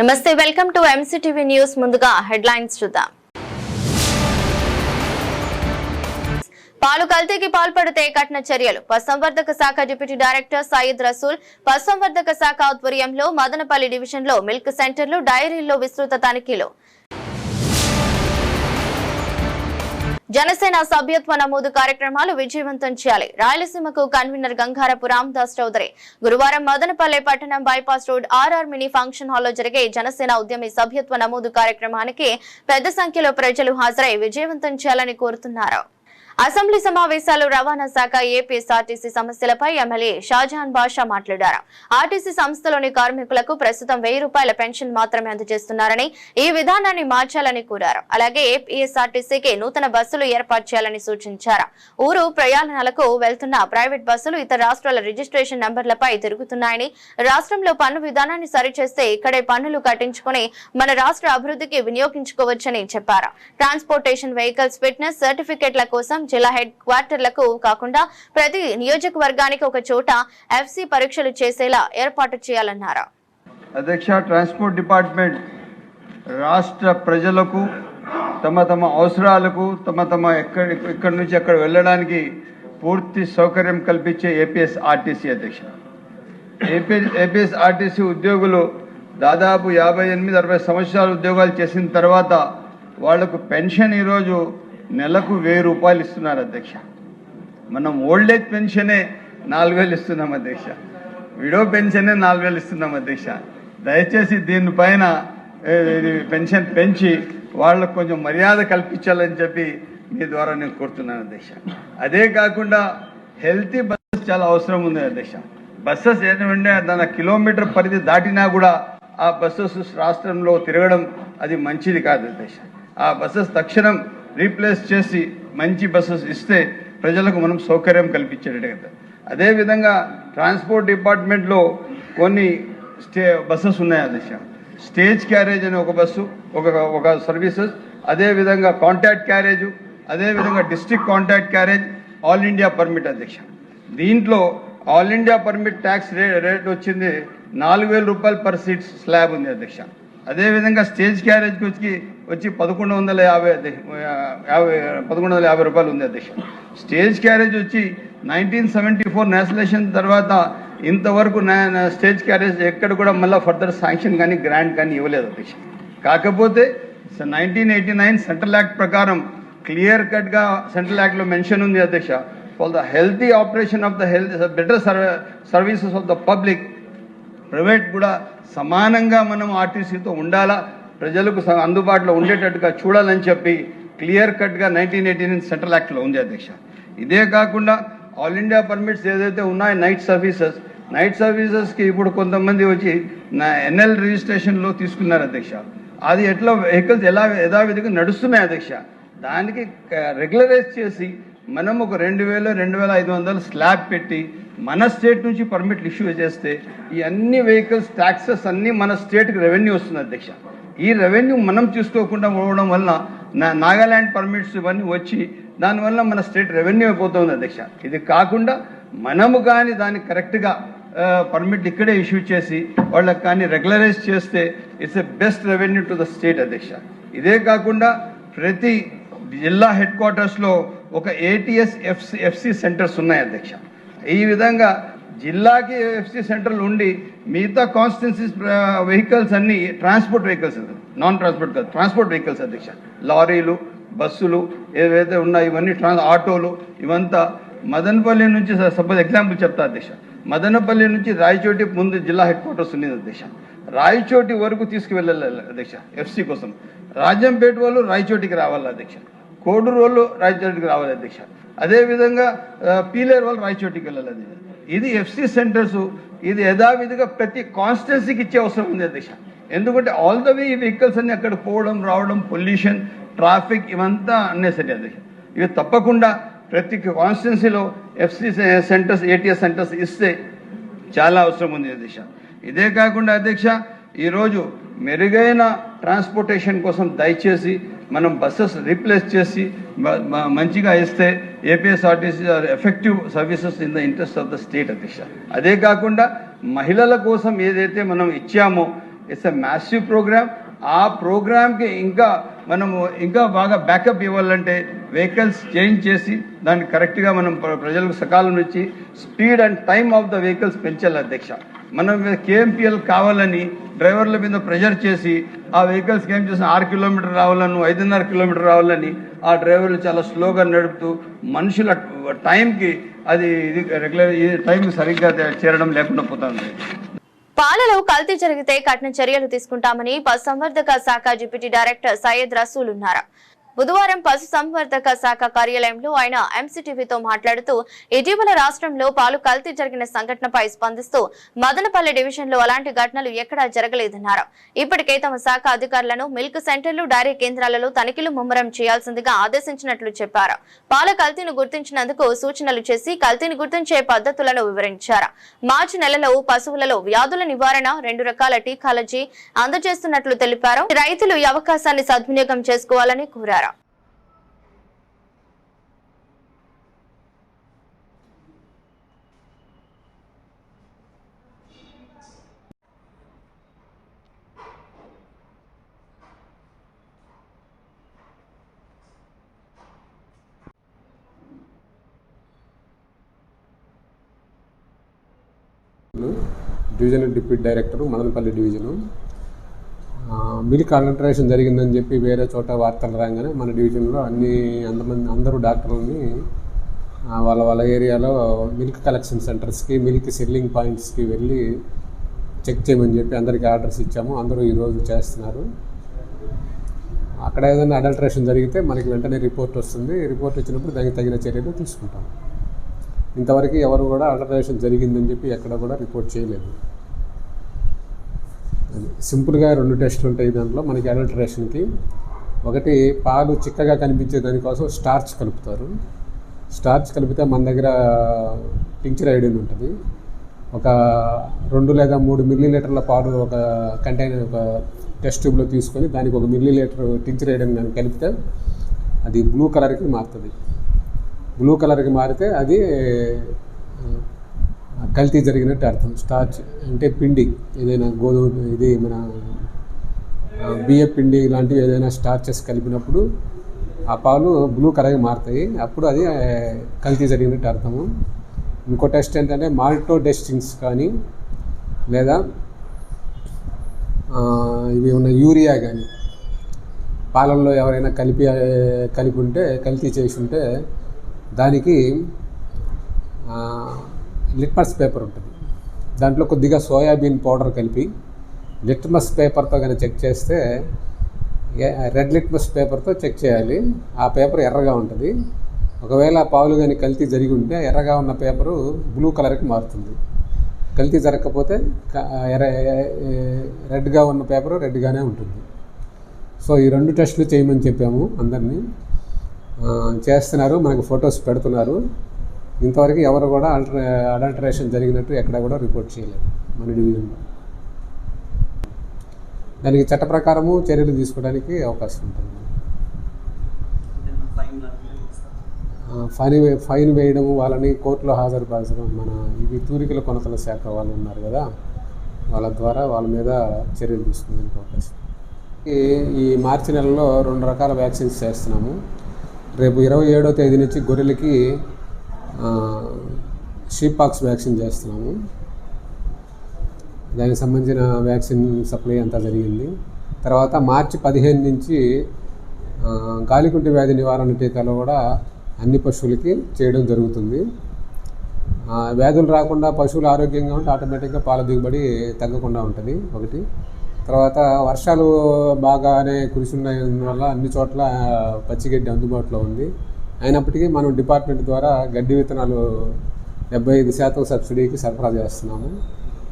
నమస్తే, welcome to MCTV news. ముందుగా headlines చూద్దాం. పాలు కల్తీకి పాల్పడితే కఠిన చర్యలు. పశుసంవర్ధక శాఖ డిప్యూటీ డైరెక్టర్ సయ్యద్ రసూల్ పశుసంవర్ధక శాఖ ఆధ్వర్యంలో మదనపల్లి డివిజన్ లో మిల్క్ సెంటర్లు, డైరీల్లో విస్తృత తనిఖీలు. జనసేన సభ్యత్వ నమోదు కార్యక్రమాలు విజయవంతం చేయాలి. రాయలసీమకు కన్వీనర్ గంగారపు రామదాస్ చౌదరి గురువారం మదనపల్లె పట్టణం bypass road RR mini function హాల్లో జరిగే జనసేన ఉద్యమి సభ్యత్వ నమోదు కార్యక్రమానికి పెద్ద సంఖ్యలో ప్రజలు హాజరై విజయవంతం చేయాలని కోరుతున్నారు. అసెంబ్లీ సమావేశాలు రవాణా శాఖ ఏపీఎస్ఆర్టీసీ సమస్యలపై ఎమ్మెల్యే షాజహాన్ బాషా మాట్లాడారు. ఆర్టీసీ సంస్థలోని కార్మికులకు ప్రస్తుతం 1000 రూపాయల పెన్షన్ మాత్రమే అందజేస్తున్నారని, ఈ విధానాన్ని మార్చాలని కోరారు. అలాగే ఏపీఎస్ఆర్టీసీకి నూతన బస్సులు ఏర్పాటు చేయాలని సూచించారు. ఊరు ప్రయాణాలకు వెళ్తున్న ప్రైవేట్ బస్సులు ఇతర రాష్ట్రాల రిజిస్ట్రేషన్ నంబర్లపై తిరుగుతున్నాయని, రాష్ట్రంలో పన్ను విధానాన్ని సరిచేస్తే ఇక్కడే పన్నులు కట్టించుకుని మన రాష్ట్ర అభివృద్ధికి వినియోగించుకోవచ్చని చెప్పారు. ట్రాన్స్పోర్టేషన్ వెహికల్స్ ఫిట్నెస్ సర్టిఫికెట్ల కోసం జిల్లా హెడ్ క్వార్టర్లకు కాకుండా ప్రతి నియోజకవర్గానికి ఒక చోట ఎఫ్సి పరీక్షలు చేసేలా ఏర్పాటు చేయాలన్నారు. అధ్యక్ష, ట్రాన్స్పోర్ట్ డిపార్ట్మెంట్ రాష్ట్ర ప్రజలకు తమ అవసరాలకు ఇక్కడి నుంచి అక్కడ వెళ్ళడానికి పూర్తి సౌకర్యం కల్పించే ఏపీఎస్ఆర్టీసీ అధ్యక్ష. ఏపీఎస్ఆర్టీసీ ఉద్యోగులు దాదాపు 58-60 సంవత్సరాలు ఉద్యోగాలు చేసిన తర్వాత వాళ్లకు పెన్షన్ ఈరోజు నెలకు 1000 రూపాయలు ఇస్తున్నారు అధ్యక్ష. మనం ఓల్డ్ ఏజ్ పెన్షనే 4000 ఇస్తున్నాం అధ్యక్ష. విడో పెన్షనే 4000 ఇస్తున్నాం అధ్యక్ష. దయచేసి దీనిపైన పెన్షన్ పెంచి వాళ్ళకు కొంచెం మర్యాద కల్పించాలని చెప్పి మీ ద్వారా నేను కోరుతున్నాను అధ్యక్ష. అదే కాకుండా హెల్తీ బస్సెస్ చాలా అవసరం ఉంది అధ్యక్ష. బస్సెస్ ఏంటంటే దాని కిలోమీటర్ పరిధి దాటినా కూడా ఆ బస్సెస్ రాష్ట్రంలో తిరగడం అది మంచిది కాదు అధ్యక్ష. ఆ బస్సెస్ తక్షణం రీప్లేస్ చేసి మంచి బస్సెస్ ఇస్తే ప్రజలకు మనం సౌకర్యం కల్పించేటట్టు. అదేవిధంగా ట్రాన్స్పోర్ట్ డిపార్ట్మెంట్లో కొన్ని బస్సెస్ ఉన్నాయి అధ్యక్ష. స్టేజ్ క్యారేజ్ అనే ఒక బస్సు, ఒక సర్వీసెస్, అదేవిధంగా కాంటాక్ట్ క్యారేజ్, అదేవిధంగా district contact carriage, all India permit అధ్యక్ష. దీంట్లో all India permit tax rate వచ్చింది 4000 రూపాయలు పర్ సీట్ స్లాబ్ ఉంది అధ్యక్ష. అదేవిధంగా స్టేజ్ క్యారేజ్కి వచ్చి 1150 రూపాయలు ఉంది అధ్యక్ష. స్టేజ్ క్యారేజ్ వచ్చి 1974 నేషనలైజేషన్ తర్వాత ఇంతవరకు స్టేజ్ క్యారేజ్ ఎక్కడ కూడా మళ్ళీ ఫర్దర్ శాంక్షన్ కానీ గ్రాంట్ కానీ ఇవ్వలేదు అధ్యక్ష. కాకపోతే 1989 సెంట్రల్ యాక్ట్ ప్రకారం క్లియర్ కట్గా సెంట్రల్ యాక్ట్లో మెన్షన్ ఉంది అధ్యక్ష. For the healthy operation of the better services of the public, private కూడా సమానంగా మనం ఆర్టీసీతో ఉండాలా, ప్రజలకు అందుబాటులో ఉండేటట్టుగా చూడాలని చెప్పి క్లియర్ కట్గా 1989 సెంట్రల్ యాక్ట్లో ఉంది అధ్యక్ష. ఇదే కాకుండా ఆల్ ఇండియా పర్మిట్స్ ఏదైతే ఉన్నాయో నైట్ సర్వీసెస్కి ఇప్పుడు కొంతమంది వచ్చి ఎన్ఎల్ రిజిస్ట్రేషన్లో తీసుకున్నారు అధ్యక్ష. అది ఎట్లా వెహికల్స్ యథావిధిగా నడుస్తున్నాయి అధ్యక్ష. దానికి రెగ్యులరైజ్ చేసి మనం ఒక 2000-2500 స్లాబ్ పెట్టి మన స్టేట్ నుంచి పర్మిట్లు ఇష్యూ చేస్తే ఈ అన్ని వెహికల్స్ ట్యాక్సెస్ అన్నీ మన స్టేట్కి రెవెన్యూ వస్తుంది అధ్యక్ష. ఈ రెవెన్యూ మనం చూసుకోకుండా పోవడం వల్ల నాగాల్యాండ్ పర్మిట్స్ ఇవన్నీ వచ్చి దానివల్ల మన స్టేట్ రెవెన్యూ అయిపోతుంది అధ్యక్ష. ఇది కాకుండా మనము కానీ దాన్ని కరెక్ట్గా పర్మిట్ ఇక్కడే ఇష్యూ చేసి వాళ్ళకి కానీ రెగ్యులరైజ్ చేస్తే it's a best revenue to the state అధ్యక్ష. ఇదే కాకుండా ప్రతి జిల్లా హెడ్ క్వార్టర్స్లో ఒక ATS ఎఫ్సి సెంటర్స్ ఉన్నాయి అధ్యక్ష. ఈ విధంగా జిల్లాకి ఎఫ్సి సెంటర్లు ఉండి మిగతా కాన్స్టిట్యున్సీస్ వెహికల్స్ అన్ని ట్రాన్స్పోర్ట్ వెహికల్స్, నాన్ ట్రాన్స్పోర్ట్ కాదు, ట్రాన్స్పోర్ట్ వెహికల్స్ అధ్యక్ష. లారీలు, బస్సులు ఏవైతే ఉన్నాయో ఇవన్నీ ఆటోలు ఇవంతా మదనపల్లి నుంచి, సపోజ్ ఎగ్జాంపుల్ చెప్తా అధ్యక్ష, మదనపల్లి నుంచి రాయచోటి ముందు జిల్లా హెడ్ క్వార్టర్స్ ఉంది అధ్యక్ష. రాయచోటి వరకు తీసుకువెళ్ళాలి అధ్యక్ష ఎఫ్సి కోసం. రాజంపేట వాళ్ళు రాయచోటికి రావాలి అధ్యక్ష, కోడూరు వాళ్ళు రాయచోటికి రావాలి అధ్యక్ష. అదేవిధంగా పీలేరు వాళ్ళు రాయచోటికి వెళ్ళాలి అధ్యక్ష. ఇది ఎఫ్సి సెంటర్స్, ఇది యథావిధిగా ప్రతి కాన్స్టిట్యున్సీకి ఇచ్చే అవసరం ఉంది అధ్యక్ష. ఎందుకంటే ఆల్ ద వే ఈ వెహికల్స్ అన్ని అక్కడ పోవడం రావడం, పొల్యూషన్, ట్రాఫిక్ ఇవంతా అన్నెసరీ అధ్యక్ష. ఇవి తప్పకుండా ప్రతి కాన్స్టిట్యున్సీలో ఎఫ్సి సెంటర్స్, ATS సెంటర్స్ ఇస్తే చాలా అవసరం ఉంది అధ్యక్ష. ఇదే కాకుండా అధ్యక్ష, ఈరోజు మెరుగైన ట్రాన్స్పోర్టేషన్ కోసం దయచేసి మనం బస్సెస్ రీప్లేస్ చేసి మంచిగా ఇస్తే APSRTC are effective services in the interest of the state అధ్యక్ష. అదే కాకుండా మహిళల కోసం ఏదైతే మనం ఇచ్చామో ఇట్స్ ఎ మ్యాసివ్ ప్రోగ్రామ్. ఆ ప్రోగ్రామ్కి మనము ఇంకా బాగా బ్యాకప్ ఇవ్వాలంటే వెహికల్స్ చేంజ్ చేసి దాన్ని కరెక్ట్గా మనం ప్రజలకు సకాలం ఇచ్చి speed and time of the vehicles పెంచాలి అధ్యక్ష. మనం కేఎంపీఎల్ కావాలని డ్రైవర్ల మీద ప్రెషర్ చేసి ఆ వెహికల్స్కి ఏం చేసిన 6 కిలోమీటర్ రావాలను 5.5 కిలోమీటర్ రావాలని ఆ డ్రైవర్లు చాలా స్లోగా నడుపుతూ మనుషుల టైంకి అది రెగ్యులర్ ఈ టైంకి సరిగ్గా చేరడం లేకుండా పోతుంది. పాలలో కల్తీ జరిగితే కఠిన చర్యలు తీసుకుంటామని పశుసంవర్ధక శాఖ డిప్యూటీ డైరెక్టర్ సయ్యద్ రసూల్ ఉన్నారు. బుధవారం పశుసంవర్ధక శాఖ కార్యాలయంలో ఆయన ఎంసీటీవీతో మాట్లాడుతూ ఇటీవల రాష్ట్రంలో పాలు కల్తీ జరిగిన సంఘటనపై స్పందిస్తూ మదనపల్లి డివిజన్లో అలాంటి ఘటనలు ఎక్కడా జరగలేదన్నారు. ఇప్పటికే తమ శాఖ అధికారులను మిల్క్ సెంటర్లు, డైరీ కేంద్రాలలో తనిఖీలు ముమ్మరం చేయాల్సిందిగా ఆదేశించినట్లు చెప్పారు. పాల కల్తీని గుర్తించినందుకు సూచనలు చేసి కల్తీని గుర్తించే పద్ధతులను వివరించారు. మార్చి నెలలో పశువులలో వ్యాధుల నివారణ 2 రకాల టీకాలజీ అందజేస్తున్నట్లు తెలిపారు. రైతులు ఈ అవకాశాన్ని సద్వినియోగం చేసుకోవాలని కోరారు. Divisional deputy director Madanapalle division. Milk adulteration జరిగిందని చెప్పి వేరే చోట వార్తలు రాగానే మన డివిజన్లో అందరూ డాక్టర్లని వాళ్ళ ఏరియాలో మిల్క్ కలెక్షన్ సెంటర్స్కి, మిల్క్ సెల్లింగ్ పాయింట్స్కి వెళ్ళి చెక్ చేయమని చెప్పి అందరికీ ఆర్డర్స్ ఇచ్చాము. అందరూ ఈరోజు చేస్తున్నారు. అక్కడ ఏదైనా అడల్టరేషన్ జరిగితే మనకి వెంటనే రిపోర్ట్ వస్తుంది. రిపోర్ట్ వచ్చినప్పుడు దానికి తగిన చర్యలు తీసుకుంటాం. ఇంతవరకు ఎవరు కూడా అడల్టరేషన్ జరిగిందని చెప్పి ఎక్కడ కూడా రిపోర్ట్ చేయలేదు. సింపుల్గా 2 టెస్టులు ఉంటాయి దాంట్లో మనకి అడల్టరేషన్కి. ఒకటి, పాలు చిక్కగా కనిపించే దానికోసం స్టార్చ్ కలుపుతారు. స్టార్చ్ కలిపితే మన దగ్గర టింక్చర్ ఐడిన్ ఉంటుంది. ఒక 2 లేదా 3 మిల్లీలీటర్ల పాలు ఒక కంటైనర్, ఒక టెస్ట్ ట్యూబ్లో తీసుకొని దానికి 1 మిల్లీలీటర్ టింక్చర్ ఐడిన్ కానీ కలిపితే అది బ్లూ కలర్కి మారుతుంది. బ్లూ కలర్కి మారితే అది కల్తీ జరిగినట్టు అర్థం. స్టార్చ్ అంటే పిండి, ఏదైనా గోధుమ, ఇది మన బియ్య పిండి ఇలాంటివి ఏదైనా స్టార్చెస్ కలిపినప్పుడు ఆ పాలు బ్లూ కలర్గా మారుతాయి. అప్పుడు అది కల్తీ జరిగినట్టు అర్థము. ఇంకో టెస్ట్ ఏంటంటే మాల్టో డెస్టింగ్స్ కానీ లేదా ఇవి ఉన్న యూరియా కానీ పాలల్లో ఎవరైనా కలిపి ఉంటే, కల్తీ చేసి ఉంటే దానికి లిట్మస్ పేపర్ ఉంటుంది. దాంట్లో కొద్దిగా సోయాబీన్ పౌడర్ కలిపి లిట్మస్ పేపర్తో కానీ చెక్ చేస్తే, రెడ్ లిట్మస్ పేపర్తో చెక్ చేయాలి. ఆ పేపర్ ఎర్రగా ఉంటుంది. ఒకవేళ పాలు కానీ కల్తీ జరిగి ఉంటే ఎర్రగా ఉన్న పేపరు బ్లూ కలర్కి మారుతుంది. కల్తీ జరగకపోతే రెడ్గా ఉన్న పేపరు రెడ్గానే ఉంటుంది. సో ఈ 2 టెస్టులు చేయమని చెప్పాము. అందరినీ చేస్తున్నారు, మనకు ఫొటోస్ పెడుతున్నారు. ఇంతవరకు ఎవరు కూడా అడల్టరేషన్ జరిగినట్టు ఎక్కడ కూడా రిపోర్ట్ చేయలేదు మన డివిజన్లో. దానికి చట్ట ప్రకారము చర్యలు తీసుకోవడానికి అవకాశం ఉంటుంది. ఫైన్ వేయడము, వాళ్ళని కోర్టులో హాజరుపరచడం, మన ఇవి తూరికల కొనతల శాఖ వాళ్ళు ఉన్నారు కదా, వాళ్ళ ద్వారా వాళ్ళ మీద చర్యలు తీసుకోవడానికి అవకాశం. ఈ మార్చి నెలలో 2 రకాల వ్యాక్సిన్స్ చేస్తున్నాము. రేపు 27వ తేదీ నుంచి గొర్రెలకి షీపాక్స్ వ్యాక్సిన్ చేస్తున్నాము. దానికి సంబంధించిన వ్యాక్సిన్ సప్లై అంతా జరిగింది. తర్వాత మార్చి 15 నుంచి గాలికుంటి వ్యాధి నివారణ టీకాలు కూడా అన్ని పశువులకి చేయడం జరుగుతుంది. వ్యాధులు రాకుండా పశువులు ఆరోగ్యంగా ఉంటే ఆటోమేటిక్గా పాల దిగుబడి తగ్గకుండా ఉంటుంది ఒకటి. తర్వాత వర్షాలు బాగానే కురిసిన వల్ల అన్ని చోట్ల పచ్చిగడ్డి అందుబాటులో ఉంది. అయినప్పటికీ మనం డిపార్ట్మెంట్ ద్వారా గడ్డి విత్తనాలు 75% సబ్సిడీకి సరఫరా చేస్తున్నాము.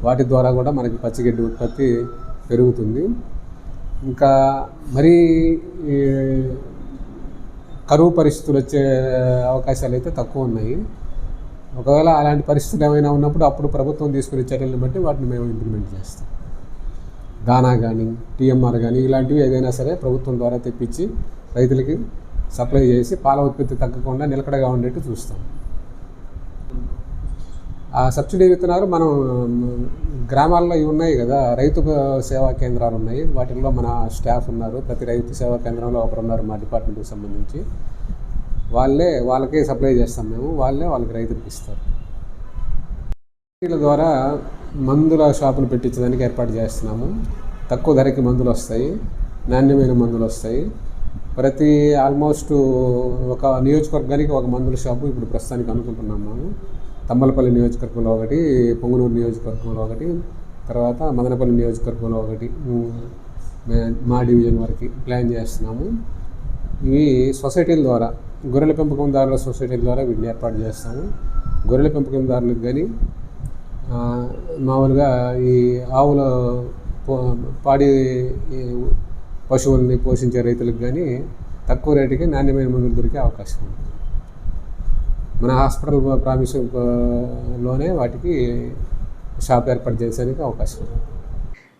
వాటి ద్వారా కూడా మనకి పచ్చిగడ్డి ఉత్పత్తి పెరుగుతుంది. ఇంకా మరీ కరువు పరిస్థితులు వచ్చే అవకాశాలు అయితే తక్కువ ఉన్నాయి. ఒకవేళ అలాంటి పరిస్థితులు ఏమైనా ఉన్నప్పుడు అప్పుడు ప్రభుత్వం తీసుకునే చర్యలను బట్టి వాటిని మేము ఇంప్లిమెంట్ చేస్తాం. దానా కానీ, టీఎంఆర్ కానీ ఇలాంటివి ఏదైనా సరే ప్రభుత్వం ద్వారా తెప్పించి రైతులకి సప్లై చేసి పాల ఉత్పత్తి తగ్గకుండా నిలకడగా ఉండేట్టు చూస్తాం. ఆ సబ్సిడీ విత్తనాలు మనం గ్రామాల్లో ఇవి ఉన్నాయి కదా, రైతు సేవా కేంద్రాలు ఉన్నాయి, వాటిల్లో మన స్టాఫ్ ఉన్నారు. ప్రతి రైతు సేవా కేంద్రంలో ఒకరు ఉన్నారు మా డిపార్ట్మెంట్కి సంబంధించి. వాళ్ళకే సప్లై చేస్తాం మేము, వాళ్ళకి రైతులకు ఇస్తారు. వీళ్ళ ద్వారా మందుల షాపులు పెట్టించడానికి ఏర్పాటు చేస్తున్నాము. తక్కువ ధరకి మందులు వస్తాయి, నాణ్యమైన మందులు వస్తాయి. ప్రతి ఆల్మోస్ట్ ఒక నియోజకవర్గానికి ఒక మందుల షాపు ఇప్పుడు ప్రస్తుతానికి అనుకుంటున్నాము మేము. తమ్మలపల్లి నియోజకవర్గంలో ఒకటి, పొంగునూరు నియోజకవర్గంలో ఒకటి, తర్వాత మదనపల్లి నియోజకవర్గంలో ఒకటి, మా డివిజన్ వరకు ప్లాన్ చేస్తున్నాము. ఇవి సొసైటీల ద్వారా, గొర్రెల పెంపకందారుల సొసైటీల ద్వారా వీటిని ఏర్పాటు చేస్తాము. గొర్రెల పెంపకందారులకు కానీ మామూలుగా ఈ ఆవుల పాడి పశువుల్ని పోషించే రైతులకు కానీ తక్కువ రేటుకి నాణ్యమైన మందులు దొరికే అవకాశం ఉంది. మన హాస్పిటల్ ప్రామిస్లోనే వాటికి షాప్ ఏర్పాటు చేసేందుకు అవకాశం ఉంది.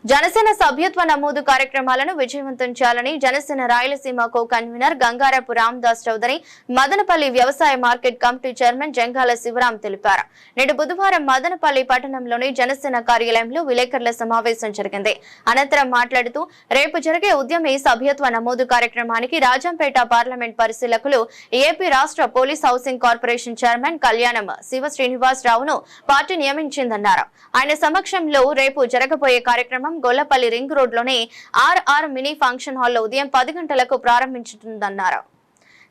జనసేన సభ్యత్వ నమోదు కార్యక్రమాలను విజయవంతం చేయాలని జనసేన రాయలసీమ కో కన్వీనర్ గంగారపు రామదాస్ చౌదరి, మదనపల్లి వ్యవసాయ market committee chairman Jangala Sivaram తెలిపారు. నేడు బుధవారం మదనపల్లి పట్టణంలోని జనసేన కార్యాలయంలో విలేకరుల సమావేశం జరిగింది. అనంతరం మాట్లాడుతూ రేపు జరిగే ఉద్యమి సభ్యత్వ నమోదు కార్యక్రమానికి రాజంపేట పార్లమెంట్ పరిశీలకులు ఏపీ రాష్ట్ర పోలీస్ హౌసింగ్ కార్పొరేషన్ చైర్మన్ కళ్యాణం శివ శ్రీనివాసరావును పార్టీ నియమించిందన్నారు. ఆయన సమక్షంలో రేపు జరగబోయే కార్యక్రమం గొల్లపల్లి రింగ్ రోడ్ లోని ఆర్ఆర్ మినీ ఫంక్షన్ హాల్లో ఉదయం 10 గంటలకు ప్రారంభించుతుందన్నారు.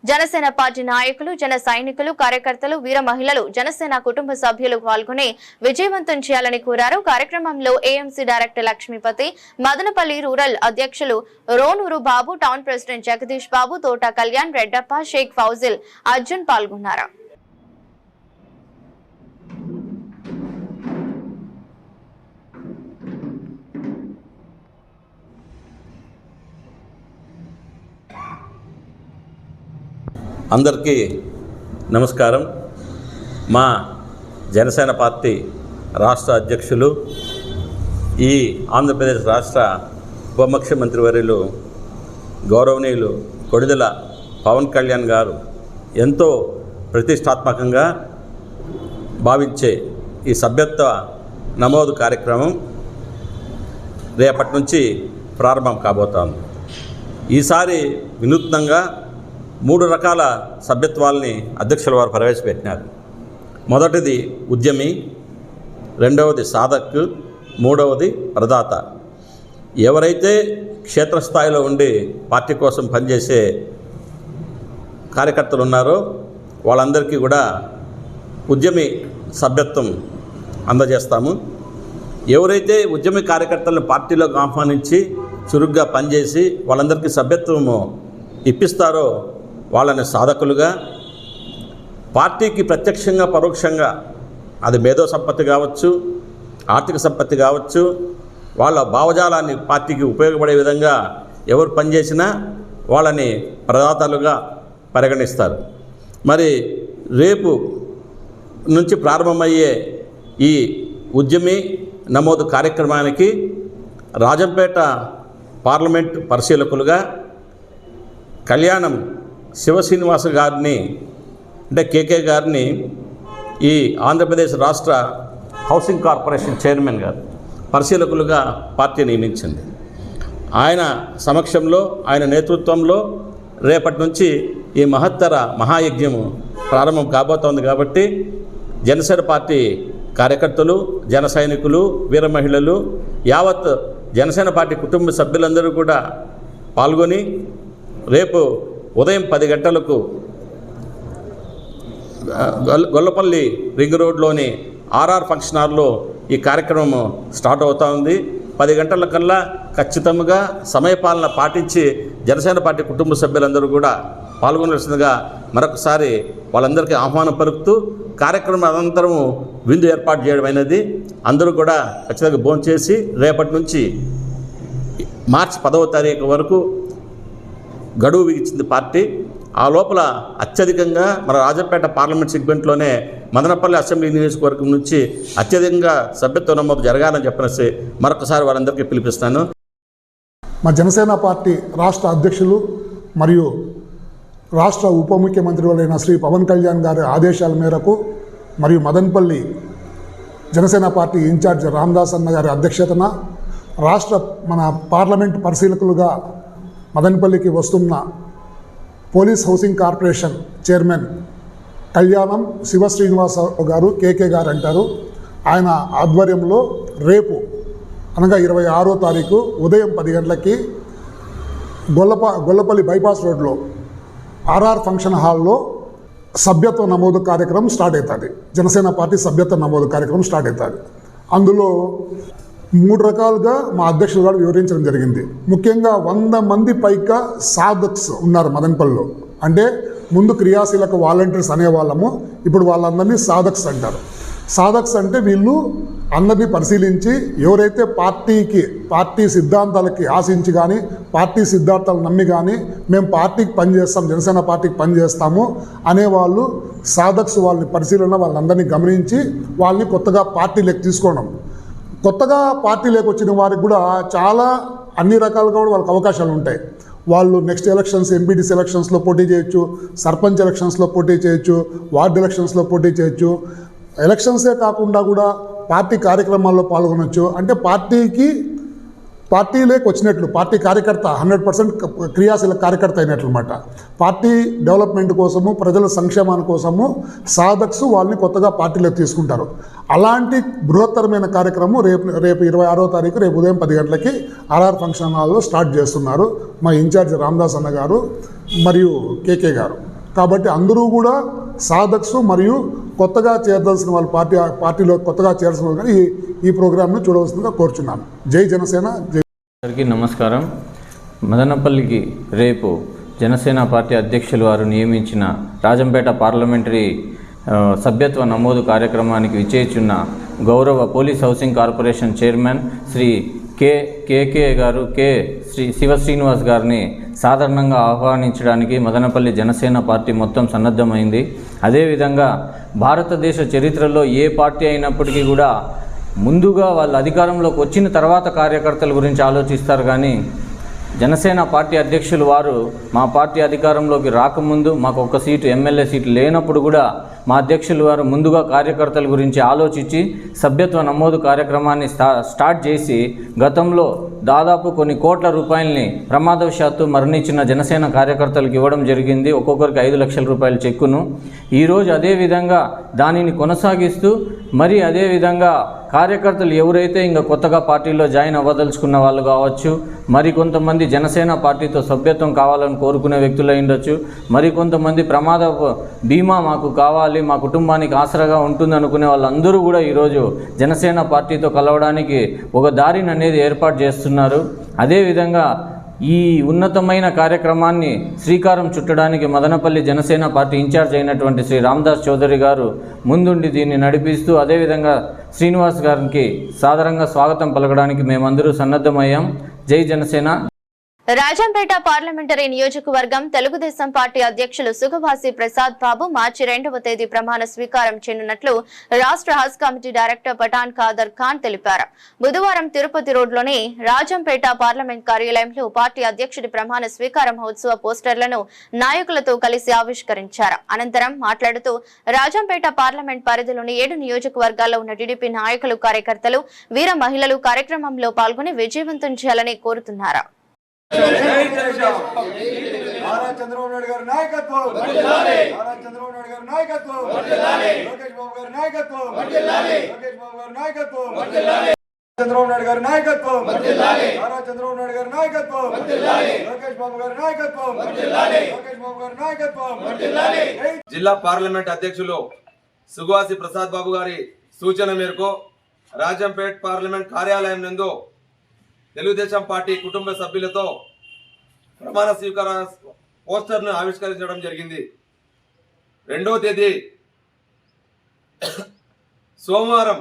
జనసేన పార్టీ నాయకులు, జన సైనికులు, కార్యకర్తలు, వీర మహిళలు, జనసేన కుటుంబ సభ్యులు పాల్గొని విజయవంతం చేయాలని కోరారు. కార్యక్రమంలో AMC director Lakshmipathi, Madanapalli rural అధ్యక్షులు రోనూరు బాబు, టౌన్ ప్రెసిడెంట్ జగదీష్ బాబు, తోట కళ్యాణ్, రెడ్డప్ప, షేక్ ఫౌజిల్, అర్జున్ పాల్గొన్నారు. అందరికీ నమస్కారం. మా జనసేన పార్టీ రాష్ట్ర అధ్యక్షులు, ఈ ఆంధ్రప్రదేశ్ రాష్ట్ర ఉప ముఖ్యమంత్రి వర్యులు గౌరవనీయులు కొడిదెల పవన్ కళ్యాణ్ గారు ఎంతో ప్రతిష్టాత్మకంగా భావించే ఈ సభ్యత్వ నమోదు కార్యక్రమం రేపటి నుంచి ప్రారంభం కాబోతోంది. ఈసారి వినూత్నంగా 3 రకాల సభ్యత్వాల్ని అధ్యక్షుల వారు ప్రవేశపెట్టినారు. మొదటిది ఉద్యమి, రెండవది సాధక్, మూడవది ప్రదాత. ఎవరైతే క్షేత్రస్థాయిలో ఉండి పార్టీ కోసం పనిచేసే కార్యకర్తలు ఉన్నారో వాళ్ళందరికీ కూడా ఉద్యమి సభ్యత్వం అందజేస్తాము. ఎవరైతే ఉద్యమి కార్యకర్తలను పార్టీలోకి ఆహ్వానించి చురుగ్గా పనిచేసి వాళ్ళందరికీ సభ్యత్వము ఇప్పిస్తారో వాళ్ళని సాధకులుగా, పార్టీకి ప్రత్యక్షంగా పరోక్షంగా అది మేధో సంపత్తి కావచ్చు, ఆర్థిక సంపత్తి కావచ్చు, వాళ్ళ భావజాలాన్ని పార్టీకి ఉపయోగపడే విధంగా ఎవరు పనిచేసినా వాళ్ళని ప్రదాతలుగా పరిగణిస్తారు. మరి రేపు నుంచి ప్రారంభమయ్యే ఈ ఉద్యమి నమోదు కార్యక్రమానికి రాజంపేట పార్లమెంట్ పరిశీలకులుగా కళ్యాణం శివశ్రీనివాస గారిని, అంటే కేకే గారిని, ఈ ఆంధ్రప్రదేశ్ రాష్ట్ర హౌసింగ్ కార్పొరేషన్ చైర్మన్ గారు పరిశీలకులుగా పార్టీ నియమించింది. ఆయన సమక్షంలో, ఆయన నేతృత్వంలో రేపటి నుంచి ఈ మహత్తర మహాయజ్ఞము ప్రారంభం కాబోతోంది. కాబట్టి జనసేన పార్టీ కార్యకర్తలు, జన సైనికులు, వీర మహిళలు, యావత్ జనసేన పార్టీ కుటుంబ సభ్యులందరూ కూడా పాల్గొని రేపు ఉదయం 10 గంటలకు గొల్లపల్లి రింగ్ రోడ్లోని ఆర్ఆర్ ఫంక్షన్ హాల్లో ఈ కార్యక్రమం స్టార్ట్ అవుతూ ఉంది. 10 గంటల కల్లా ఖచ్చితంగా సమయపాలన పాటించి జనసేన పార్టీ కుటుంబ సభ్యులందరూ కూడా పాల్గొనవలసిందిగా మరొకసారి వాళ్ళందరికీ ఆహ్వానం పలుకుతూ, కార్యక్రమం అనంతరము విందు ఏర్పాటు చేయడం అయినది. అందరూ కూడా ఖచ్చితంగా భోంచేసి రేపటి నుంచి మార్చి 10వ తారీఖు వరకు గడువు విధించింది పార్టీ. ఆ లోపల అత్యధికంగా మన రాజంపేట పార్లమెంట్ సెగ్మెంట్లోనే మదనపల్లి అసెంబ్లీ నియోజకవర్గం నుంచి అత్యధికంగా సభ్యత్వ నమోదు జరగాలని చెప్పేసి మరొకసారి వారందరికీ పిలిపిస్తాను. మా జనసేన పార్టీ రాష్ట్ర అధ్యక్షులు మరియు రాష్ట్ర ఉప ముఖ్యమంత్రి అయిన శ్రీ పవన్ కళ్యాణ్ గారి ఆదేశాల మేరకు మరియు మదనపల్లి జనసేన పార్టీ ఇన్ఛార్జ్ రామదాస్ అన్న గారి అధ్యక్షతన మన పార్లమెంట్ పరిశీలకులుగా మదనపల్లికి వస్తున్న పోలీస్ హౌసింగ్ కార్పొరేషన్ చైర్మన్ కళ్యాణం శివ శ్రీనివాస గారు, కేకే గారు అంటారు, ఆయన ఆధ్వర్యంలో రేపు అనగా 26వ తారీఖు ఉదయం 10 గంటలకి గొల్లపల్లి బైపాస్ రోడ్లో ఆర్ఆర్ ఫంక్షన్ హాల్లో సభ్యత్వ నమోదు కార్యక్రమం స్టార్ట్ అవుతుంది. జనసేన పార్టీ సభ్యత్వ నమోదు కార్యక్రమం స్టార్ట్ అవుతుంది. అందులో 3 రకాలుగా మా అధ్యక్షులు గారు వివరించడం జరిగింది. ముఖ్యంగా 100 మంది పైగా సాధక్స్ ఉన్నారు మదనపల్లిలో. అంటే ముందు క్రియాశీలక వాలంటీర్స్ అనేవాళ్ళము, ఇప్పుడు వాళ్ళందరినీ సాధక్స్ అంటారు. సాధక్స్ అంటే వీళ్ళు అందరినీ పరిశీలించి ఎవరైతే పార్టీ సిద్ధాంతాలకి ఆశించి కానీ పార్టీ సిద్ధాంతాలు నమ్మి కానీ మేము పార్టీకి పనిచేస్తాం, జనసేన పార్టీకి పనిచేస్తాము అనేవాళ్ళు సాధక్స్ వాళ్ళని పరిశీలన వాళ్ళందరినీ గమనించి వాళ్ళని కొత్తగా పార్టీలోకి తీసుకోవడం. కొత్తగా పార్టీలోకి వచ్చిన వారికి కూడా చాలా అన్ని రకాలుగా కూడా వాళ్ళకి అవకాశాలు ఉంటాయి. వాళ్ళు నెక్స్ట్ ఎలక్షన్స్, ఎంపీటీసీ ఎలక్షన్స్లో పోటీ చేయొచ్చు, సర్పంచ్ ఎలక్షన్స్లో పోటీ చేయొచ్చు, వార్డు ఎలక్షన్స్లో పోటీ చేయొచ్చు. ఎలక్షన్సే కాకుండా కూడా పార్టీ కార్యక్రమాల్లో పాల్గొనవచ్చు. అంటే పార్టీలోకి వచ్చినట్లు, పార్టీ కార్యకర్త 100% క్రియాశీల కార్యకర్త అయినట్లు అన్నమాట. పార్టీ డెవలప్మెంట్ కోసము, ప్రజల సంక్షేమాని కోసము సాధక్స్ వాళ్ళని కొత్తగా పార్టీలోకి తీసుకుంటారు. అలాంటి బృహత్తరమైన కార్యక్రమం రేపు 26వ తారీఖు రేపు ఉదయం 10 గంటలకి ఆర్ఆర్ ఫంక్షన్ హాల్లో స్టార్ట్ చేస్తున్నారు మా ఇన్ఛార్జ్ రామదాస్ అన్న గారు మరియు కేకే గారు. కాబట్టి అందరూ కూడా సాధక్స్ మరియు కొత్తగా చేరదలసిన వాళ్ళు పార్టీలో కొత్తగా చేరాల్సిన వాళ్ళు కానీ ఈ ప్రోగ్రామ్ను చూడవలసిందిగా కోరుచున్నాను. జై జనసేన. అందరికీ నమస్కారం. మదనపల్లికి రేపు జనసేన పార్టీ అధ్యక్షులు వారు నియమించిన రాజంపేట పార్లమెంటరీ సభ్యత్వ నమోదు కార్యక్రమానికి విచ్చేయుచున్న గౌరవ police housing corporation chairman Shri KK గారు, శ్రీ శివ శ్రీనివాస్ గారిని సాధారణంగా ఆహ్వానించడానికి మదనపల్లి జనసేన పార్టీ మొత్తం సన్నద్ధమైంది. అదేవిధంగా భారతదేశ చరిత్రలో ఏ పార్టీ అయినప్పటికీ కూడా ముందుగా వాళ్ళు అధికారంలోకి వచ్చిన తర్వాత కార్యకర్తల గురించి ఆలోచిస్తారు. కానీ జనసేన పార్టీ అధ్యక్షులు వారు మా పార్టీ అధికారంలోకి రాకముందు మాకు ఒక సీటు ఎమ్మెల్యే సీటు లేనప్పుడు కూడా మా అధ్యక్షులు వారు ముందుగా కార్యకర్తల గురించి ఆలోచించి సభ్యత్వ నమోదు కార్యక్రమాన్ని స్టార్ట్ చేసి గతంలో దాదాపు కొన్ని కోట్ల రూపాయలని ప్రమాదవశాత్తు మరణించిన జనసేన కార్యకర్తలకు ఇవ్వడం జరిగింది. ఒక్కొక్కరికి 5 లక్షల రూపాయల చెక్కును. ఈరోజు అదేవిధంగా దానిని కొనసాగిస్తూ మరి అదేవిధంగా కార్యకర్తలు ఎవరైతే ఇంకా కొత్తగా పార్టీలో జాయిన్ అవ్వదలుచుకున్న వాళ్ళు కావచ్చు, మరి కొంతమంది జనసేన పార్టీతో సభ్యత్వం కావాలని కోరుకునే వ్యక్తులు ఉండొచ్చు, మరి కొంతమంది ప్రమాద బీమా మాకు కావాలి, మా కుటుంబానికి ఆసరాగా ఉంటుంది అనుకునే వాళ్ళందరూ కూడా ఈరోజు జనసేన పార్టీతో కలవడానికి ఒక దారిని అనేది ఏర్పాటు చేస్తున్నారు. అదేవిధంగా ఈ ఉన్నతమైన కార్యక్రమాన్ని శ్రీకారం చుట్టడానికి మదనపల్లి జనసేన పార్టీ ఇన్ఛార్జ్ అయినటువంటి శ్రీ రామదాస్ చౌదరి గారు ముందుండి దీన్ని నడిపిస్తూ అదేవిధంగా శ్రీనివాస్ గారికి సాదరంగా స్వాగతం పలకడానికి మేమందరూ సన్నద్ధమయ్యాం. జై జనసేన. రాజంపేట పార్లమెంటరీ నియోజకవర్గం తెలుగుదేశం పార్టీ అధ్యక్షులు సుగవాసి ప్రసాద్ బాబు మార్చి 2వ తేదీ ప్రమాణ స్వీకారం చేయనున్నట్లు రాష్ట్ర హజ్ కమిటీ డైరెక్టర్ పఠాన్ ఖాదర్ ఖాన్ తెలిపారు. బుధవారం తిరుపతి రోడ్లోని రాజంపేట పార్లమెంట్ కార్యాలయంలో పార్టీ అధ్యక్షుడి ప్రమాణ స్వీకార మహోత్సవ పోస్టర్లను నాయకులతో కలిసి ఆవిష్కరించారు. అనంతరం మాట్లాడుతూ రాజంపేట పార్లమెంట్ పరిధిలోని 7 నియోజకవర్గాల్లో ఉన్న టీడీపీ నాయకులు, కార్యకర్తలు, వీర మహిళలు కార్యక్రమంలో పాల్గొని విజయవంతం చేయాలని కోరుతున్నారు. చంద్రబాబు నాయుడు గారి నాయకత్వం, చంద్రబాబు నాయుడు గారి నాయకత్వం, లోకేష్ బాబు గారి నాయకత్వం, లోకేష్ బాబు గారి నాయకత్వం, చంద్రబాబు నాయుడు గారి నాయకత్వం, చంద్రబాబు నాయుడు గారి నాయకత్వం, లోకేష్ బాబు గారి నాయకత్వం, లోకేష్ బాబు గారి నాయకత్వం. జిల్లా పార్లమెంట్ అధ్యక్షులు సుగవాసి ప్రసాద్ బాబు గారి సూచన మేరకు రాజంపేట్ పార్లమెంట్ కార్యాలయం నందు తెలుగుదేశం పార్టీ కుటుంబ సభ్యులతో ప్రమాణ స్వీకార పోస్టర్ను ఆవిష్కరించడం జరిగింది. 2వ తేదీ సోమవారం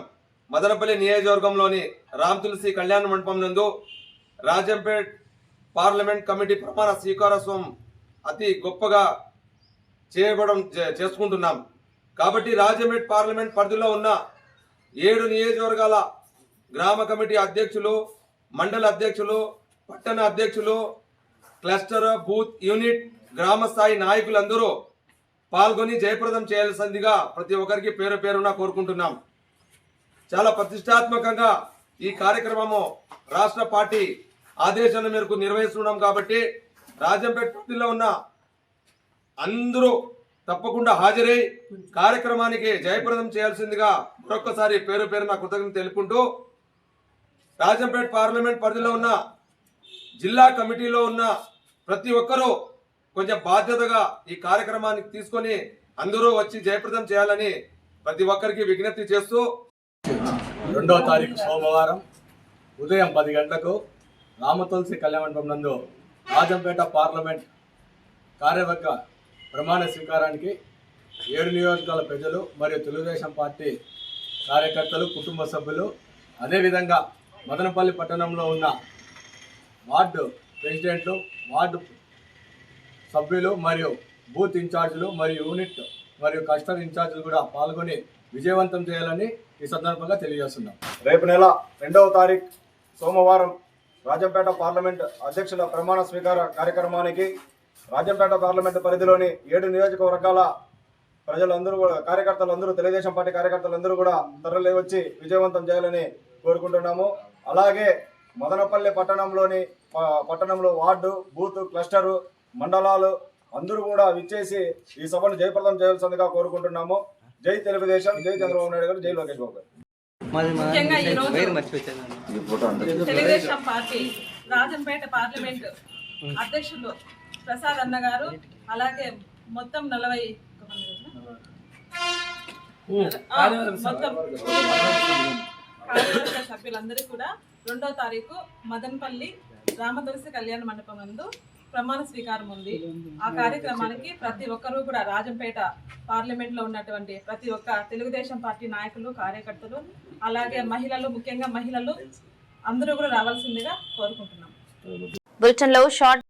మదనపల్లి నియోజకవర్గంలోని రామ్ తులసి కళ్యాణ మండపం నందు రాజంపేట్ పార్లమెంట్ కమిటీ ప్రమాణ స్వీకారోత్సవం అతి గొప్పగా చేసుకుంటున్నాం. కాబట్టి రాజంపేట్ పార్లమెంట్ పరిధిలో ఉన్న 7 నియోజకవర్గాల గ్రామ కమిటీ అధ్యక్షులు, మండల అధ్యక్షులు, పట్టణ అధ్యక్షులు, క్లస్టర్, బూత్, యూనిట్, గ్రామ స్థాయి నాయకులందరూ పాల్గొని జయప్రదం చేయాల్సిందిగా ప్రతి ఒక్కరికి పేరు పేరున కోరుకుంటున్నాం. చాలా ప్రతిష్టాత్మకంగా ఈ కార్యక్రమము రాష్ట్ర పార్టీ ఆదేశాల మేరకు నిర్వహిస్తున్నాం కాబట్టి రాజంపేట పరిధిలో ఉన్న అందరూ తప్పకుండా హాజరై కార్యక్రమానికి జయప్రదం చేయాల్సిందిగా మరొకసారి పేరు పేరున కృతజ్ఞతలు తెలుపుకుంటూ రాజంపేట పార్లమెంట్ పరిధిలో ఉన్న జిల్లా కమిటీలో ఉన్న ప్రతి ఒక్కరూ కొంచెం బాధ్యతగా ఈ కార్యక్రమానికి తీసుకొని అందరూ వచ్చి జయప్రదం చేయాలని ప్రతి ఒక్కరికి విజ్ఞప్తి చేస్తూ 2వ తారీఖు సోమవారం ఉదయం 10 గంటలకు రామతులసి కళ్యాణ మండపం నందు రాజంపేట పార్లమెంట్ కార్యవర్గ ప్రమాణ స్వీకారానికి 7 నియోజకవర్గాల ప్రజలు మరియు తెలుగుదేశం పార్టీ కార్యకర్తలు కుటుంబ సభ్యులు అదేవిధంగా మదనపల్లి పట్టణంలో ఉన్న వార్డు ప్రెసిడెంట్లు వార్డు సభ్యులు మరియు బూత్ ఇన్ఛార్జీలు మరియు యూనిట్ మరియు క్లస్టర్ ఇన్ఛార్జీలు కూడా పాల్గొని విజయవంతం చేయాలని ఈ సందర్భంగా తెలియజేస్తున్నాం. రేపు నెల 2వ తారీఖు సోమవారం రాజంపేట పార్లమెంట్ అధ్యక్షుల ప్రమాణ స్వీకార కార్యక్రమానికి రాజంపేట పార్లమెంట్ పరిధిలోని 7 నియోజకవర్గాల ప్రజలందరూ కూడా కార్యకర్తలందరూ తెలుగుదేశం పార్టీ కార్యకర్తలందరూ కూడా తరలి వచ్చి విజయవంతం చేయాలని కోరుకుంటున్నాము. అలాగే మదనపల్లి పట్టణంలో వార్డు బూత్ క్లస్టరు మండలాలు అందరూ కూడా విచ్చేసి ఈ సభను జయప్రదం చేయాల్సిందిగా కోరుకుంటున్నాము. జై తెలుగుదేశం, జై చంద్రబాబు నాయుడు గారు, జై లోకేష్ బాబు గారు. ముఖ్యంగా ఈరోజు తెలుగుదేశం పార్టీ రాజంపేట పార్లమెంట్ అధ్యక్షులు ప్రసాద్ అన్న గారు అలాగే మొత్తం 40 కార్యవర్గ సభ్యులందరూ కూడా 2వ తారీఖు మదనపల్లి రామతులసి కళ్యాణ మండపం నందు ప్రమాణ స్వీకారం ఉంది. ఆ కార్యక్రమానికి ప్రతి ఒక్కరూ కూడా రాజంపేట పార్లమెంట్ లో ఉన్నటువంటి ప్రతి ఒక్క తెలుగుదేశం పార్టీ నాయకులు కార్యకర్తలు అలాగే మహిళలు ముఖ్యంగా మహిళలు అందరూ కూడా రావాల్సిందిగా కోరుకుంటున్నాం. బులెటిన్ లో షార్ట్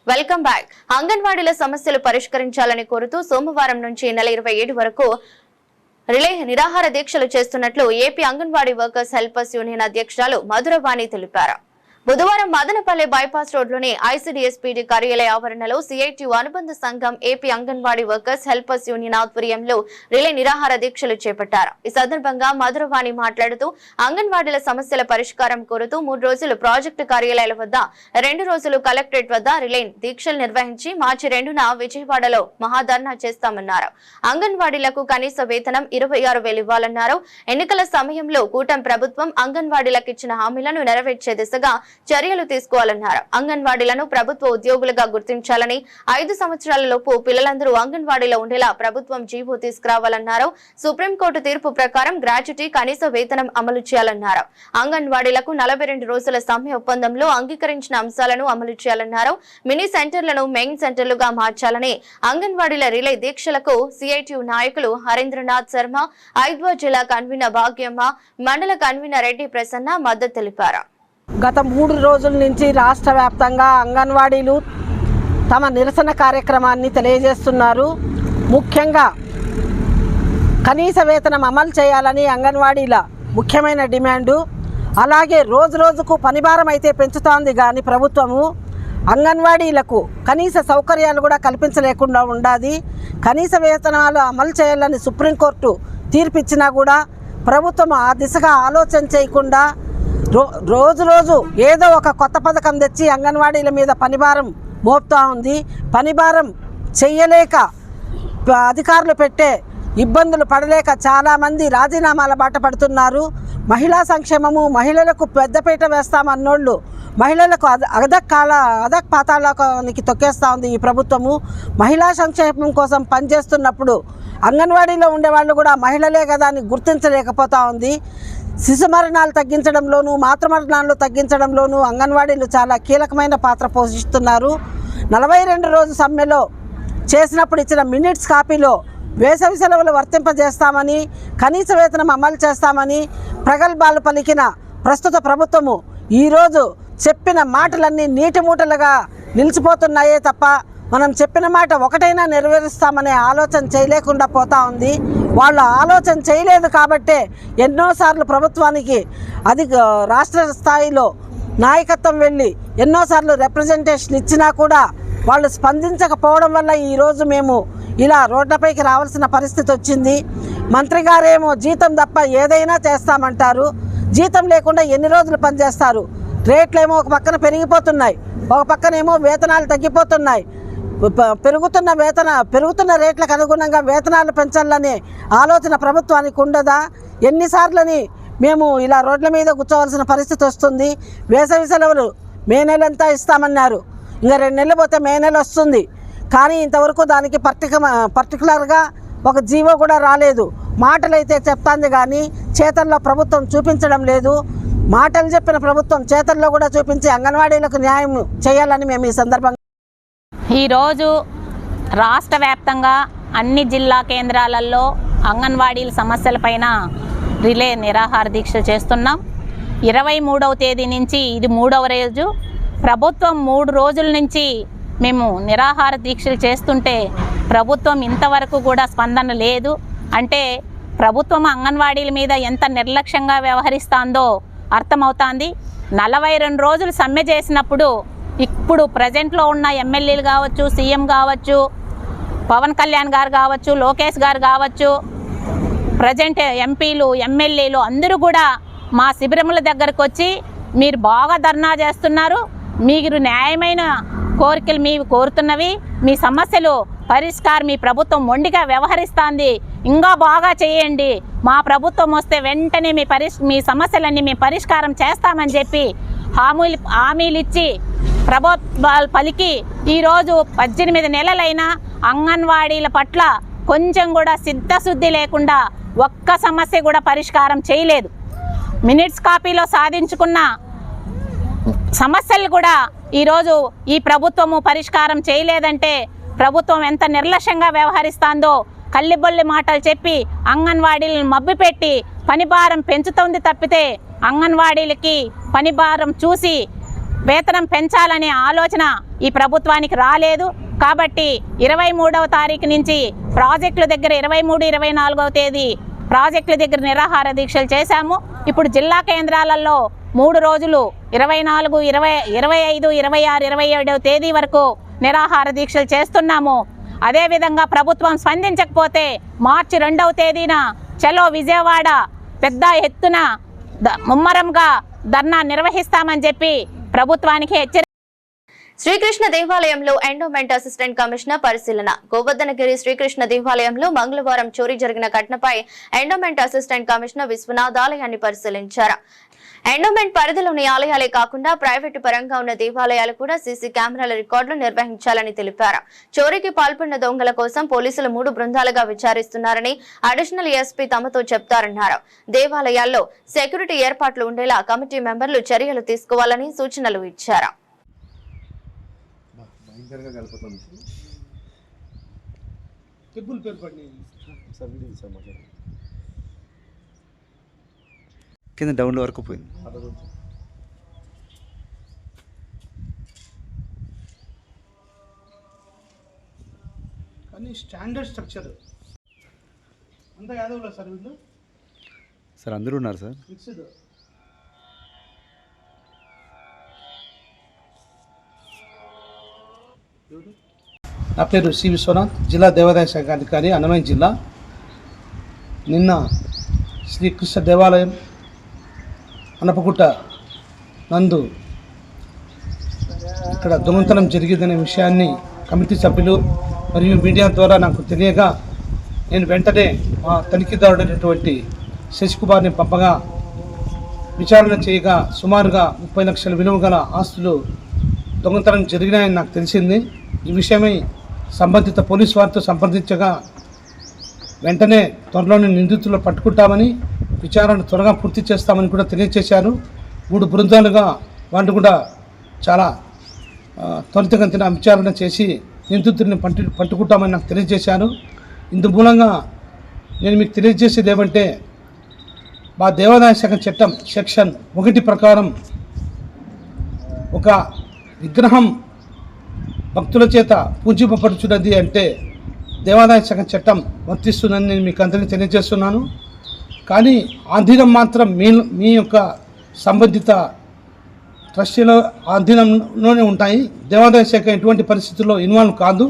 వెల్కమ్ బ్యాక్. అంగన్వాడీల సమస్యలు పరిష్కరించాలని కోరుతూ సోమవారం నుంచి నెల 27 వరకు రిలే నిరాహార దీక్షలు చేస్తున్నట్లు AP anganwadi workers helpers union అధ్యక్షురాలు మధురవాణి తెలిపారు. బుధవారం మదనపల్లి బైపాస్ రోడ్లోని ఐసీడీఎస్పీడీ కార్యాలయ ఆవరణలో సిఐటియు అనుబంధ సంఘం AP anganwadi workers helpers union ఆధ్వర్యంలో రిలే నిరాహార దీక్షలు చేపట్టారు. ఈ సందర్భంగా మధురవాణి మాట్లాడుతూ అంగన్వాడీల సమస్యల పరిష్కారం కోరుతూ 3 రోజులు ప్రాజెక్టు కార్యాలయాల వద్ద 2 రోజులు కలెక్టరేట్ వద్ద రిలే దీక్షలు నిర్వహించి మార్చి 2న విజయవాడలో మహాధర్నా చేస్తామన్నారు. అంగన్వాడీలకు కనీస వేతనం 26,000 ఇవ్వాలన్నారు. ఎన్నికల సమయంలో కూటమి ప్రభుత్వం అంగన్వాడీలకు ఇచ్చిన హామీలను నెరవేర్చే దిశగా చర్యలు తీసుకోవాలన్నారు. అంగన్వాడీలను ప్రభుత్వ ఉద్యోగులుగా గుర్తించాలని 5 సంవత్సరాల లోపు పిల్లలందరూ అంగన్వాడీలో ఉండేలా ప్రభుత్వం జీవో తీసుకురావాలన్నారు. సుప్రీంకోర్టు తీర్పు ప్రకారం గ్రాట్యుటీ కనీస వేతనం అమలు చేయాలన్నారు. అంగన్వాడీలకు 42 రోజుల సమ్మె ఒప్పందంలో అంగీకరించిన అంశాలను అమలు చేయాలన్నారు. మినీ సెంటర్లను మెయిన్ సెంటర్లుగా మార్చాలని అంగన్వాడీల రిలే దీక్షలకు సిఐటియు నాయకులు హరీంద్రనాథ్ శర్మ, ఐద్వా జిల్లా కన్వీనర్ భాగ్యమ్మ, మండల కన్వీనర్ రెడ్డి ప్రసన్న మద్దతు తెలిపారు. గత 3 రోజుల నుంచి రాష్ట్ర వ్యాప్తంగా అంగన్వాడీలు తమ నిరసన కార్యక్రమాన్ని తెలియజేస్తున్నారు. ముఖ్యంగా కనీస వేతనం అమలు చేయాలని అంగన్వాడీల ముఖ్యమైన డిమాండు. అలాగే రోజు రోజుకు పనిభారం అయితే పెంచుతోంది కానీ ప్రభుత్వము అంగన్వాడీలకు కనీస సౌకర్యాలు కూడా కల్పించలేకుండా ఉండాలి. కనీస వేతనాలు అమలు చేయాలని సుప్రీంకోర్టు తీర్పిచ్చినా కూడా ప్రభుత్వం ఆ దిశగా ఆలోచన చేయకుండా రోజు ఏదో ఒక కొత్త పథకం తెచ్చి అంగన్వాడీల మీద పనిభారం మోపుతూ ఉంది. పనిభారం చెయ్యలేక అధికారులు పెట్టే ఇబ్బందులు పడలేక చాలామంది రాజీనామాల బాట పడుతున్నారు. మహిళా సంక్షేమము, మహిళలకు పెద్దపీట వేస్తామన్నోళ్ళు మహిళలకు అదక్ పాతాళానికి తొక్కేస్తూ ఉంది ఈ ప్రభుత్వము. మహిళా సంక్షేమం కోసం పనిచేస్తున్నప్పుడు అంగన్వాడీలో ఉండేవాళ్ళు కూడా మహిళలే కదా అని గుర్తించలేకపోతూ ఉంది. శిశు మరణాలు తగ్గించడంలోనూ, మాతృమరణాలు తగ్గించడంలోనూ అంగన్వాడీలు చాలా కీలకమైన పాత్ర పోషిస్తున్నారు. 42 రోజు సమ్మెలో చేసినప్పుడు ఇచ్చిన మినిట్స్ కాపీలో వేసవి సెలవులు వర్తింపజేస్తామని, కనీస వేతనం అమలు చేస్తామని ప్రగల్భాలు పలికిన ప్రస్తుత ప్రభుత్వము ఈరోజు చెప్పిన మాటలన్నీ నీటి మూటలుగా నిలిచిపోతున్నాయే తప్ప మనం చెప్పిన మాట ఒకటైనా నెరవేరుస్తామనే ఆలోచన చేయలేకుండా పోతా ఉంది. వాళ్ళు ఆలోచన చేయలేదు కాబట్టే ఎన్నోసార్లు ప్రభుత్వానికి రాష్ట్ర స్థాయిలో నాయకత్వం వెళ్ళి ఎన్నోసార్లు రిప్రజెంటేషన్ ఇచ్చినా కూడా వాళ్ళు స్పందించకపోవడం వల్ల ఈరోజు మేము ఇలా రోడ్లపైకి రావాల్సిన పరిస్థితి వచ్చింది. మంత్రి గారేమో జీతం తప్ప ఏదైనా చేస్తామంటారు. జీతం లేకుండా ఎన్ని రోజులు పనిచేస్తారు? రేట్లేమో ఒక పక్కన పెరిగిపోతున్నాయి, ఒక పక్కనేమో వేతనాలు తగ్గిపోతున్నాయి. పెరుగుతున్న రేట్లకు అనుగుణంగా వేతనాలు పెంచాలనే ఆలోచన ప్రభుత్వానికి ఉండదా? ఎన్నిసార్లని మేము ఇలా రోడ్ల మీద కూర్చోవలసిన పరిస్థితి వస్తుంది. వేసవి సెలవులు మే నెలంతా ఇస్తామన్నారు, ఇంకా 2 నెలలు పోతే మే నెల వస్తుంది. కానీ ఇంతవరకు దానికి పర్టికులర్గా ఒక జీవో కూడా రాలేదు. మాటలైతే చెప్తాంది కానీ చేతల్లో ప్రభుత్వం చూపించడం లేదు. మాటలు చెప్పిన ప్రభుత్వం చేతల్లో కూడా చూపించి అంగన్వాడీలకు న్యాయం చేయాలని మేము ఈ సందర్భంగా ఈరోజు రాష్ట్ర వ్యాప్తంగా అన్ని జిల్లా కేంద్రాలలో అంగన్వాడీల సమస్యలపైన రిలే నిరాహార దీక్ష చేస్తున్నాం. 23వ తేదీ నుంచి ఇది 3వ రోజు. ప్రభుత్వం 3 రోజుల నుంచి మేము నిరాహార దీక్షలు చేస్తుంటే ప్రభుత్వం ఇంతవరకు కూడా స్పందన లేదు. అంటే ప్రభుత్వం అంగన్వాడీల మీద ఎంత నిర్లక్ష్యంగా వ్యవహరిస్తుందో అర్థమవుతుంది. 42 రోజులు సమ్మె చేసినప్పుడు ఇప్పుడు ప్రజెంట్లో ఉన్న ఎమ్మెల్యేలు కావచ్చు, సీఎం కావచ్చు, పవన్ కళ్యాణ్ గారు కావచ్చు, లోకేష్ గారు కావచ్చు, ప్రజెంట్ ఎంపీలు, ఎమ్మెల్యేలు అందరూ కూడా మా శిబిరముల దగ్గరకు వచ్చి మీరు బాగా ధర్నా చేస్తున్నారు, మీరు న్యాయమైన కోరికలు మీరు కోరుతున్నవి, మీ సమస్యలు పరిష్కారం మీ ప్రభుత్వం మొండిగా వ్యవహరిస్తుంది, ఇంకా బాగా చేయండి, మా ప్రభుత్వం వస్తే వెంటనే మీ సమస్యలన్నీ మేము పరిష్కారం చేస్తామని చెప్పి హామీలు ఇచ్చి ప్రభుత్వాలు పలికి ఈరోజు 18 నెలలైనా అంగన్వాడీల పట్ల కొంచెం కూడా సిద్ధశుద్ధి లేకుండా ఒక్క సమస్య కూడా పరిష్కారం చేయలేదు. మినిట్స్ కాపీలో సాధించుకున్న సమస్యలు కూడా ఈరోజు ఈ ప్రభుత్వము పరిష్కారం చేయలేదంటే ప్రభుత్వం ఎంత నిర్లక్ష్యంగా వ్యవహరిస్తుందో కల్లిబొల్లి మాటలు చెప్పి అంగన్వాడీలను మభ్యపెట్టి పనిభారం పెంచుతుంది తప్పితే అంగన్వాడీలకి పనిభారం చూసి వేతనం పెంచాలనే ఆలోచన ఈ ప్రభుత్వానికి రాలేదు. కాబట్టి 23వ తారీఖు నుంచి ప్రాజెక్టుల దగ్గర 23, 24వ తేదీ ప్రాజెక్టుల దగ్గర నిరాహార దీక్షలు చేశాము. ఇప్పుడు జిల్లా కేంద్రాలలో 3 రోజులు 24, 25, 26, 27వ తేదీ వరకు నిరాహార దీక్షలు చేస్తున్నాము. అదేవిధంగా ప్రభుత్వం స్పందించకపోతే మార్చి 2వ తేదీన చలో విజయవాడ పెద్ద ఎత్తున ముమ్మరంగా ధర్నా నిర్వహిస్తామని చెప్పి ప్రభుత్వానికి హెచ్చరిక. శ్రీకృష్ణ దేవాలయంలో ఎండోమెంట్ అసిస్టెంట్ కమిషనర్ పరిశీలన. గోవర్ధనగిరి శ్రీకృష్ణ దేవాలయంలో మంగళవారం చోరీ జరిగిన ఘటనపై ఎండోమెంట్ అసిస్టెంట్ కమిషనర్ విశ్వనాథ్ ఆలయాన్ని పరిశీలించారు. ఎండోమెంట్ పరిధిలోని ఆలయాలే కాకుండా ప్రైవేటు పరంగా ఉన్న దేవాలయాలు కూడా సీసీ కెమెరాల రికార్డులు నిర్వహించాలని తెలిపారు. చోరీకి పాల్పడిన దొంగల కోసం పోలీసులు 3 బృందాలుగా విచారిస్తున్నారని అడిషనల్ ఎస్పీ తమతో చెప్తారన్నారు. దేవాలయాల్లో సెక్యూరిటీ ఏర్పాట్లు ఉండేలా కమిటీ మెంబర్లు చర్యలు తీసుకోవాలని సూచనలు ఇచ్చారు. కింద డౌన్ వరకు పోయింది. ఇవన్నీ స్టాండర్డ్ స్ట్రక్చర్. అంతా యాదవ్లో సార్ వీళ్ళు? సార్ అందరూ ఉన్నారు సార్. మిక్స్డ్. నా పేరు సి విశ్వనాథ్, జిల్లా దేవాదాయ శాఖ అధికారి, అన్నమయ్య జిల్లా. నిన్న శ్రీకృష్ణ దేవాలయం అనపగుట్ట నందు ఇక్కడ దొంగతనం జరిగిందనే విషయాన్ని కమిటీ సభ్యులు మరియు మీడియా ద్వారా నాకు తెలియగా నేను వెంటనే మా తనిఖీదారుడైనటువంటి శశికుమార్ని పంపగా విచారణ చేయగా సుమారుగా 30 లక్షల విలువ గల ఆస్తులు దొంగతనం జరిగినాయని నాకు తెలిసింది. ఈ విషయమై సంబంధిత పోలీసు వారితో సంప్రదించగా వెంటనే త్వరలోనే నిందితులు పట్టుకుంటామని, విచారణ త్వరగా పూర్తి చేస్తామని కూడా తెలియజేశారు. 3 బృందాలుగా వాళ్ళు కూడా చాలా త్వరితగతిన విచారణ చేసి నిందితుడిని పట్టుకుంటామని నాకు తెలియజేశారు. ఇందు మూలంగా నేను మీకు తెలియజేసేది ఏమంటే, మా దేవాదాయ శాఖ చట్టం సెక్షన్ 1 ప్రకారం ఒక విగ్రహం భక్తుల చేత పూజింపబడుచున్నది అంటే దేవాదాయ శాఖ చట్టం వర్తిస్తుందని నేను మీకు అందరికీ తెలియజేస్తున్నాను. కానీ ఆధీనం మాత్రం మీ యొక్క సంబంధిత ట్రస్టీల ఆధీనంలోనే ఉంటాయి. దేవాదాయ శాఖ ఎటువంటి పరిస్థితుల్లో ఇన్వాల్వ్ కాదు.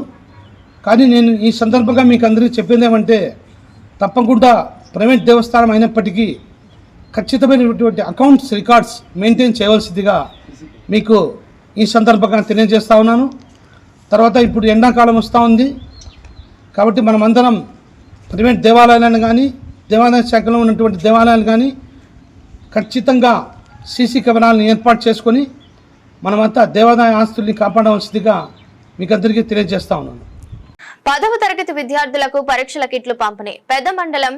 కానీ నేను ఈ సందర్భంగా మీకు అందరికీ చెప్పేది ఏమంటే, తప్పకుండా ప్రైవేట్ దేవస్థానం అయినప్పటికీ ఖచ్చితమైనటువంటి అకౌంట్స్ రికార్డ్స్ మెయింటైన్ చేయవలసిందిగా మీకు ఈ సందర్భంగా తెలియజేస్తా ఉన్నాను. తర్వాత ఇప్పుడు ఎండాకాలం వస్తూ ఉంది కాబట్టి మనమందరం ప్రైవేట్ దేవాలయాలను కానీ దేవాదాయ శాఖలో ఉన్నటువంటి దేవాలయాలు కానీ ఖచ్చితంగా సీసీ కెమెరాలను ఏర్పాటు చేసుకొని మనమంతా దేవాదాయ ఆస్తుల్ని కాపాడవలసిందిగా మీకు అందరికీ తెలియజేస్తా ఉన్నాను. 10వ తరగతి విద్యార్థులకు పరీక్షల కిట్లు పంపిణీ. పెద్ద మండలం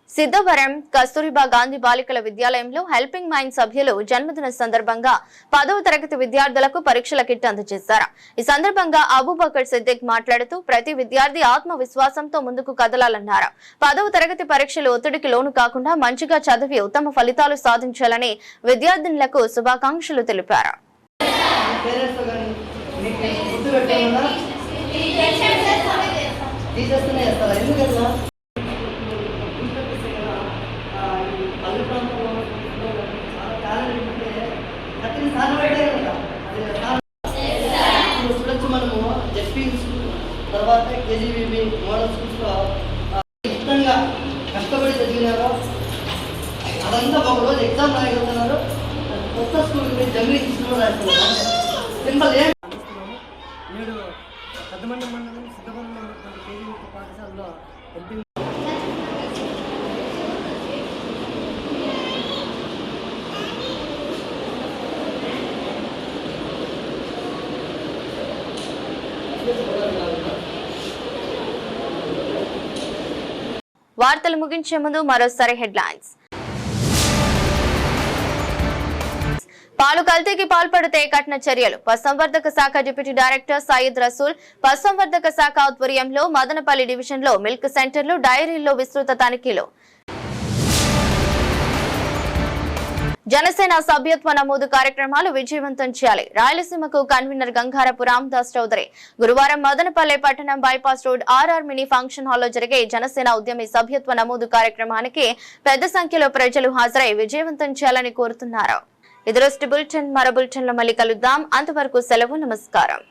సిద్ధవరం కస్తూరిబా గాంధీ బాలికల విద్యాలయంలో హెల్పింగ్ మైండ్ సభ్యులు జన్మదిన సందర్భంగా 10వ తరగతి విద్యార్థులకు పరీక్షల కిట్ అందజేశారు. ఈ సందర్భంగా అబూబకర్ సిద్దిక్ మాట్లాడుతూ ప్రతి విద్యార్థి ఆత్మవిశ్వాసంతో ముందుకు కదలాలన్నారు. 10వ తరగతి పరీక్షలు ఒత్తిడికి లోను కాకుండా మంచిగా చదివి ఉత్తమ ఫలితాలు సాధించాలని విద్యార్థినులకు శుభాకాంక్షలు తెలిపారు. మనము జెడ్పీ తర్వాత కేజీబీబీ మోడల్ స్కూల్స్లో ఇష్టంగా కష్టపడి చదివినారో అదంతా ఒకరోజు ఎగ్జామ్ రాయగలుగుతున్నారు. కొత్త స్కూల్కి జమిలీ తీసుకుని రాస్తున్నారు. సింపుల్ ఏం నేడు పెద్దమండ మండలం సిద్ధవరంలో ఉన్నటువంటి కేజీబీ పాఠశాలలో హెల్పింగ్ వార్తలు ముగించే ముందు మరోసారి హెడ్లైన్స్. పాలు కల్తీకి పాల్పడితే కఠిన చర్యలు. పశుసంవర్ధక శాఖ డిప్యూటీ డైరెక్టర్ సయ్యద్ రసూల్. పశుసంవర్ధక శాఖ ఆధ్వర్యంలో మదనపల్లి డివిజన్లో మిల్క్ సెంటర్లు, డైరీల్లో విస్తృత తనిఖీలు. జనసేన సభ్యత్వ నమోదు కార్యక్రమాలు విజయవంతం చేయాలి. రాయలసీమకు కన్వీనర్ గంగారపు రామదాస్ చౌదరి. గురువారం మదనపల్లె పట్టణం bypass road RR mini function హాల్లో జరిగే జనసేన ఉద్యమి సభ్యత్వ నమోదు కార్యక్రమానికి పెద్ద సంఖ్యలో ప్రజలు హాజరై విజయవంతం చేయాలని కోరుతున్నారు. ఇది రోజు బులెటిన్. మరో బులెటిన్లో మళ్ళీ కలుద్దాం. అంతవరకు సెలవు. నమస్కారం.